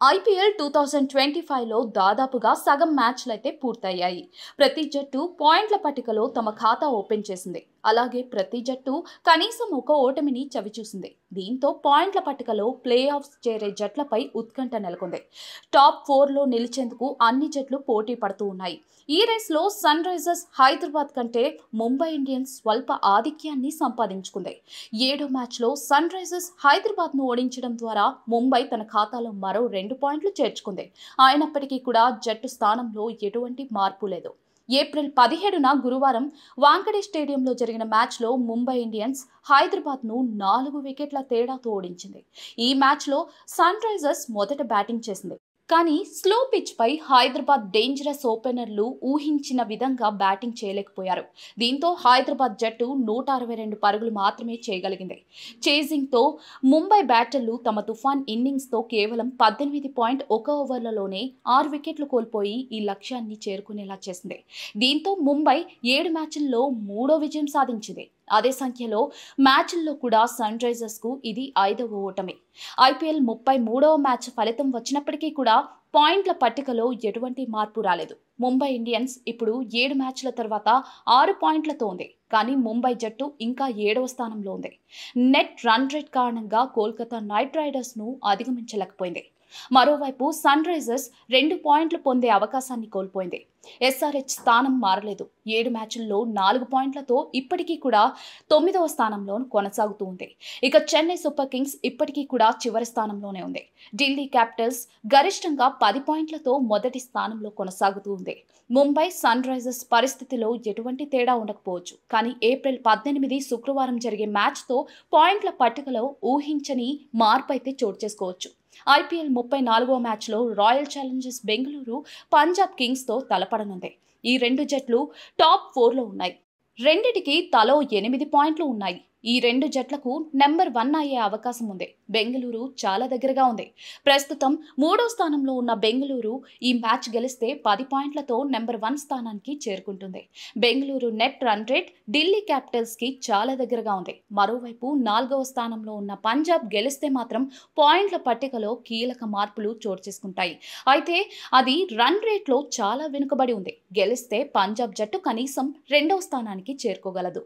IPL 2025లో దాదాపుగా సగం మ్యాచ్లైతే పూర్తయ్యాయి. ప్రతి జట్టు పాయింట్ల పట్టికలో తమ ఖాతా ఓపెన్ చేసింది. అలాగే ప్రతి జట్టు కనీసం ఒక ఓటమిని చవిచూసింది. దీంతో పాయింట్ల పట్టికలో ప్లే ఆఫ్స్ చేరే జట్లపై ఉత్కంఠ నెలకొంది. టాప్ 4లో నిలిచేందుకు అన్ని జట్లు పోటీ పడుతూ ఉన్నాయి. ఈ రేస్లో సన్ రైజర్స్ హైదరాబాద్ కంటే ముంబై ఇండియన్స్ స్వల్ప ఆధిక్యాన్ని సంపాదించుకుంది. 7వ మ్యాచ్లో సన్ రైజర్స్ హైదరాబాద్ను ఓడించడం ద్వారా ముంబై తన ఖాతాలో మరో 2 పాయింట్లు చేర్చుకుంది. అయినప్పటికీ కూడా జట్టు స్థానంలో ఎటువంటి మార్పు లేదు. ఏప్రిల్ 17న గురువారం వాంఖడే స్టేడియంలో జరిగిన మ్యాచ్లో ముంబై ఇండియన్స్ హైదరాబాద్ను 4 వికెట్ల తేడాతో ఓడించింది. ఈ మ్యాచ్లో సన్ రైజర్స్ మొదట బ్యాటింగ్ చేసింది. కానీ స్లో పిచ్ పై హైదరాబాద్ డేంజరస్ ఓపెనర్లు ఊహించిన విధంగా బ్యాటింగ్ చేయలేకపోయారు. దీంతో హైదరాబాద్ జట్టు 162 పరుగులు మాత్రమే చేయగలిగింది. చేజింగ్తో ముంబై బ్యాటర్లు తమ తుఫాన్ ఇన్నింగ్స్తో కేవలం 18.1 ఓవర్లలోనే 6 వికెట్లు కోల్పోయి ఈ లక్ష్యాన్ని చేరుకునేలా చేసింది. దీంతో ముంబై 7 మ్యాచ్ల్లో 3వ విజయం సాధించింది. అదే సంఖ్యలో మ్యాచ్ల్లో కూడా సన్ రైజర్స్కు ఇది 5వ ఓటమి. ఐపీఎల్ 33వ మ్యాచ్ ఫలితం వచ్చినప్పటికీ కూడా పాయింట్ల పట్టికలో ఎటువంటి మార్పు రాలేదు. ముంబై ఇండియన్స్ ఇప్పుడు 7 మ్యాచ్ల తర్వాత 6 పాయింట్లతో ఉంది. కానీ ముంబై జట్టు ఇంకా 7వ స్థానంలో ఉంది. నెట్ రన్ రేట్ కారణంగా కోల్కతా నైట్ రైడర్స్ను అధిగమించలేకపోయింది. మరోవైపు సన్ రైజర్స్ 2 పాయింట్లు పొందే అవకాశాన్ని కోల్పోయింది. ఎస్ఆర్హెచ్ స్థానం మారలేదు. 7 మ్యాచ్ల్లో 4 పాయింట్లతో ఇప్పటికీ కూడా 9వ స్థానంలో కొనసాగుతూ ఉంది. ఇక చెన్నై సూపర్ కింగ్స్ ఇప్పటికీ కూడా చివరి స్థానంలోనే ఉంది. ఢిల్లీ క్యాపిటల్స్ గరిష్టంగా 10 పాయింట్లతో మొదటి స్థానంలో కొనసాగుతూ ఉంది. ముంబై సన్ రైజర్స్ పరిస్థితిలో ఎటువంటి తేడా ఉండకపోవచ్చు. కానీ ఏప్రిల్ 18 శుక్రవారం జరిగే మ్యాచ్తో పాయింట్ల పట్టికలో ఊహించని మార్పు అయితే చోటు చేసుకోవచ్చు. ఐపీఎల్ 34వ మ్యాచ్లో రాయల్ ఛాలెంజర్స్ బెంగళూరు పంజాబ్ కింగ్స్తో తలపడనుంది. ఈ 2 జట్లు టాప్ 4లో ఉన్నాయి. రెండిటికి తలో 8 పాయింట్లు ఉన్నాయి. ఈ 2 జట్లకు నెంబర్ 1 అయ్యే అవకాశం ఉంది. బెంగళూరు చాలా దగ్గరగా ఉంది. ప్రస్తుతం 3వ స్థానంలో ఉన్న బెంగళూరు ఈ మ్యాచ్ గెలిస్తే 10 పాయింట్లతో నెంబర్ 1 స్థానానికి చేరుకుంటుంది. Bengaluru net run rate Delhi క్యాపిటల్స్కి చాలా దగ్గరగా ఉంది. మరోవైపు 4వ స్థానంలో ఉన్న పంజాబ్ గెలిస్తే మాత్రం పాయింట్ల పట్టికలో కీలక మార్పులు చోటు చేసుకుంటాయి. అయితే అది రన్ రేట్లో చాలా వెనుకబడి ఉంది. గెలిస్తే పంజాబ్ జట్టు కనీసం 2వ స్థానానికి చేరుకోగలదు.